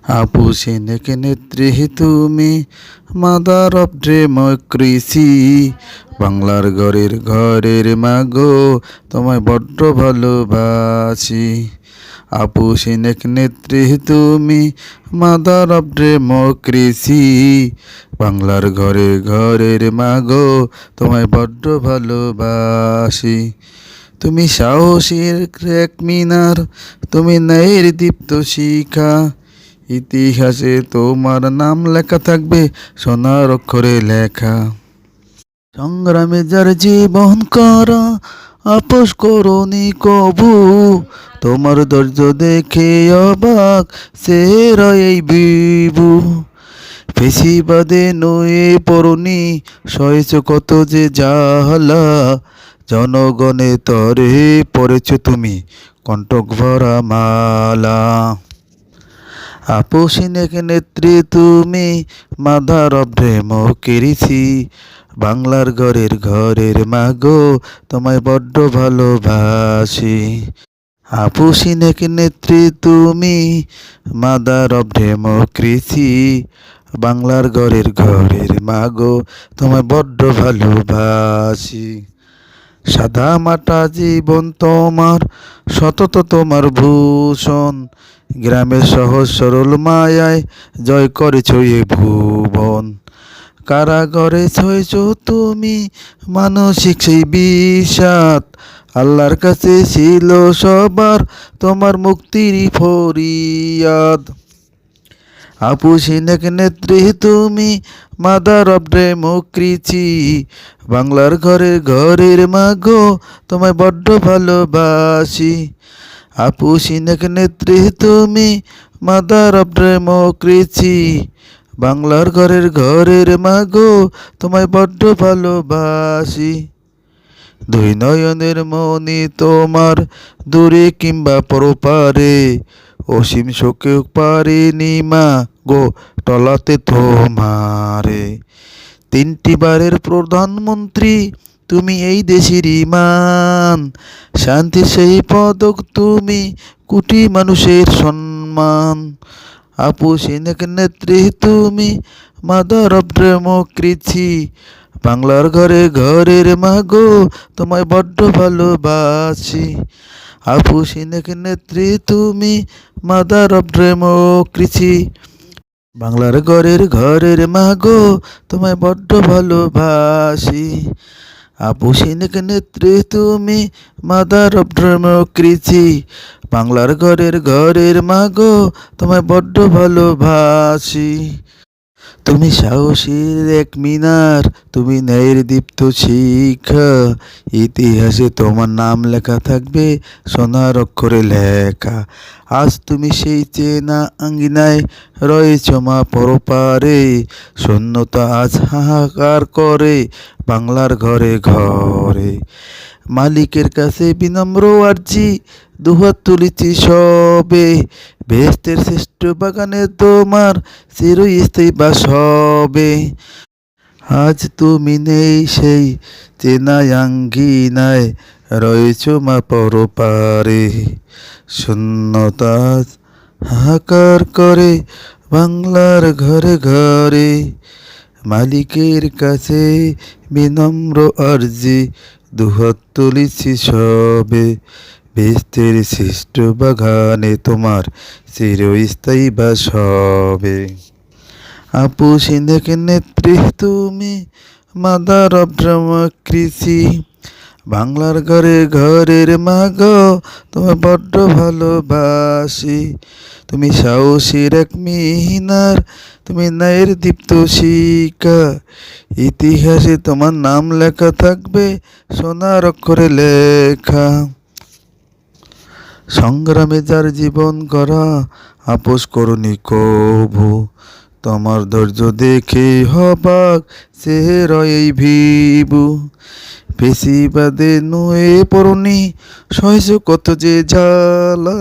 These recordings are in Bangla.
আপুসিনেক নেত্রী তুমি, মাদার অফ ডেমোক্রেসি। বাংলার ঘরের ঘরের মাগো, তোমায় বড্ড ভালোবাসি। আপুসিনেক নেত্রী তুমি, মাদার অফ ডেমোক্রেসি। বাংলার ঘরের ঘরের মাগো, তোমায় বড্ড ভালোবাসি। তুমি সাহসীর এক মিনার, তুমি ন্যায়ের দীপ্ত শিখা। ইতিহাসে তোমার নাম লেখা থাকবে সোনার অক্ষরে লেখা। সংগ্রামে যার জীবন করা, আপোষ করনি কবু। তোমার ধৈর্য দেখে অবাক সেরা এই বিবু। ফেসিবাদে নয়ে পড়নি, সয়েছ কত যে জ্বালা। জনগণে তরে পড়েছ তুমি কণ্টক ভরা মালা। আপুসিনেক নেত্রী তুমি, মাদার অফ ডেমোক্রেসি। বাংলার ঘরের ঘরের মাগো, তোমায় বড্ড ভালোবাসি। আপুসিনেক নেত্রী তুমি, মাদার অফ ডেমোক্রেসি। বাংলার ঘরের ঘরের মাগো, তোমায় বড্ড ভালোবাসি। সাদা মাটা জীবন তোমার, সতত তোমার ভূষণ। গ্রামের সহজ সরল মায়ায় জয় করেছ এ ভুবন। কারাগারে ছয়েছ তুমি মানসিক সেই বিষাদ। আল্লাহর কাছে ছিল সবার তোমার মুক্তির ফরিয়াদ। আপুসিনেক নেত্রী তুমি, মাদার অফ ডেমোক্রেসি। বাংলার ঘরের ঘরের মাগো, তোমায় বড্ড ভালোবাসি। আপুসিনেক নেত্রী তুমি, মাদার অফ ডেমোক্রেসি। বাংলার ঘরের ঘরের মাগো, তোমায় বড্ড ভালোবাসি। দুই নয়নের মনি তোমার, দূরে কিংবা পরপারে। অসীম শোকে পারিনি মা গো টলাতে তোমারে। 3টি বারের প্রধানমন্ত্রী, তুমি এই দেশের ইমান। শান্তির সেই পদক তুমি, কোটি মানুষের সম্মান। আপুসিনেক নেত্রী তুমি, মাদার অফ ডেমোক্রেসি। বাংলার ঘরে ঘরের মাগো, তোমায় বড্ড ভালোবাসি। আপুসিনেক নেত্রী তুমি, মাদার অফ ডেমোক্রেসি। বাংলার ঘরের ঘরের মাগো, তোমায় বড্ড ভালোবাসি। আপুসিনেক নেত্রী তুমি, মাদার অফ ডেমোক্রেসি। বাংলার ঘরের ঘরের মাগো, তোমায় বড্ড ভালোবাসি। তুমি সাহসীর এক মিনার, তুমি ন্যায়ের দীপ্ত শিখা। ইতিহাসে তোমার নাম লেখা থাকবে সোনার অক্ষরে লেখা। আজ তুমি সেই চেনা আঙ্গিনায় রয়েছ মা পরপারে। শূন্যতা আজ হাহাকার করে বাংলার ঘরে ঘরে। মালিকের কাছে বিনম্র আর্জি, দুহাত তুলেছি সবে। বেহেশতের শ্রেষ্ঠ বাগানে তোমার চিরস্থায়ী বাস হবে। আজ তুমি নেই সেই চেনা আঙ্গিনায়, রয়েছ মা পরপারে। শূন্যতা আজ হাহাকার করে বাংলার ঘরে ঘরে। মালিকের কাছে বিনম্র আর্জি, দুহাত তুলেছি সবে। বেহেশতের শ্রেষ্ঠ বাগানে তোমার চিরস্থায়ী বাস হবে। আপুসিনেক নেত্রী তুমি, মাদার অফ ডেমোক্রেসি। বাংলার ঘরে ঘরের মাগো, তোমায় বড্ড ভালোবাসি। তুমি সাহসীর এক মিনার, তুমি ন্যায়ের দীপ্ত শিখা। ইতিহাসে তোমার নাম লেখা থাকবে সোনার অক্ষরে লেখা। সংগ্রামে যার জীবন গড়া, আপোষ করনি কভু। তোমার ধৈর্য দেখে হবাক চেহারা এই ভিবু। ফেসিবাদে নুয়ে পড়নি, সহ্য কত যে জ্বালা।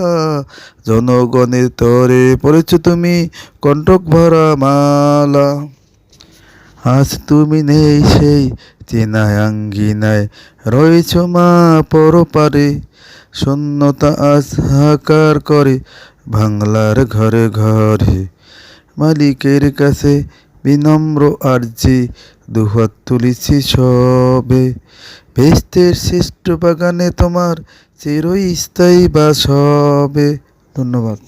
জনগণের তরে পড়েছ তুমি কণ্টক ভরা মালা। আজ তুমি নেই সেই চেনা আঙ্গিনায়, রয়েছ মা পরপারে। শূন্যতা আজ হাহাকার করে বাংলার ঘরে ঘরে মালিকের কাছে বিনম্র আর্জি, দুহাত তুলেছি সবে, বেহেশতের শ্রেষ্ঠ বাগানে তোমার চিরস্থায়ী বাস হবে। ধন্যবাদ।